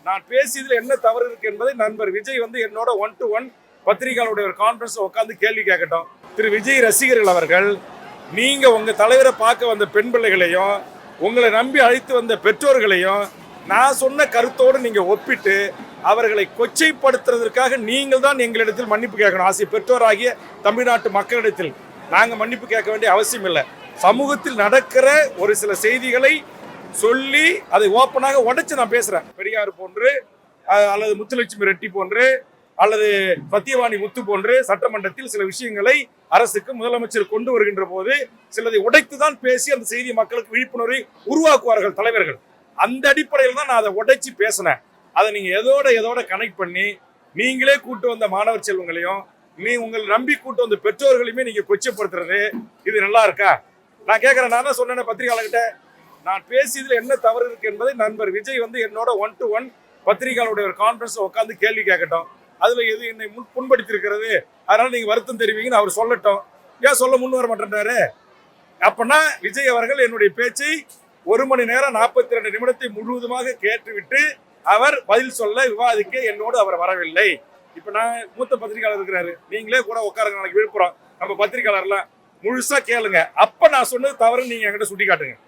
நான் பேசியதில் என்ன தவறு இருக்கு என்பதை நண்பர் விஜய் என்னோட 1-to-1 பத்திரிகையாளருடைய ஒரு கான்ஃபரன்ஸ் உட்கார்ந்து கேள்வி கேட்கட்டும். திரு விஜய் ரசிகர்கள் அவர்கள், நீங்க உங்க தலைவரை பார்க்க வந்த பெண் பிள்ளைகளையும் உங்களை நம்பி அழைத்து வந்த பெற்றோர்களையும் நான் சொன்ன கருத்தோடு நீங்க ஒப்பிட்டு அவர்களை கொச்சைப்படுத்துறதற்காக நீங்கள் தான் எங்களிடத்தில் மன்னிப்பு கேட்கணும். ஆசிய பெற்றோராகிய தமிழ்நாட்டு மக்களிடத்தில் நாங்க மன்னிப்பு கேட்க வேண்டிய அவசியம் இல்லை. சமூகத்தில் நடக்கிற ஒரு சில செய்திகளை சொல்லி அதை ஓப்பனாக உடைச்சு நான் பேசுறேன். பெரியார் போன்று அல்லது முத்துலட்சுமி ரெட்டி போன்று அல்லது சத்தியவாணி முத்து போன்று சட்டமன்றத்தில் சில விஷயங்களை அரசுக்கு முதலமைச்சர் கொண்டு வருகின்ற போது சிலதை உடைத்துதான் பேசி அந்த செய்தி மக்களுக்கு விழிப்புணர்வை உருவாக்குவார்கள் தலைவர்கள். அந்த அடிப்படையில் தான் நான் அதை உடைச்சு பேசினேன். அதை நீங்க எதோட கனெக்ட் பண்ணி நீங்களே கூட்டு வந்த மாணவர் செல்வங்களையும் உங்களை நம்பி கூட்டு வந்த பெற்றோர்களையுமே நீங்க கொச்சைப்படுத்துறது இது நல்லா இருக்கா? நான் கேட்கிறேன். நான் தான் சொன்னேன் பத்திரிகையாளர்கிட்ட, நான் பேசியதில் என்ன தவறு இருக்கு என்பதை நண்பர் விஜய் என்னோட 1-to-1 பத்திரிகையாளருடைய ஒரு கான்ஃபரன்ஸ் உட்கார்ந்து கேள்வி கேட்கட்டும். அதுல எது என்னை புண்படுத்தி இருக்கிறது, அதனால நீங்க வருத்தம் தெரிவிங்கன்னு அவர் சொல்லட்டும். ஏன் சொல்ல முன் வர மாட்டேன்றாரு? அப்பனா விஜய் அவர்கள் என்னுடைய பேச்சை 1 மணி நேரம் 42 நிமிடத்தை முழுவதுமாக கேட்டுவிட்டு அவர் பதில் சொல்ல விவாதிக்க என்னோடு அவர் வரவில்லை. இப்ப நான் மூத்த பத்திரிகையாளர் இருக்கிறாரு, நீங்களே கூட உட்காருங்க, நாளைக்கு விழுப்புரம் நம்ம பத்திரிகையாளர்லாம் முழுசா கேளுங்க. அப்ப நான் சொன்னது தவறு நீங்க என்கிட்ட சுட்டி காட்டுங்க.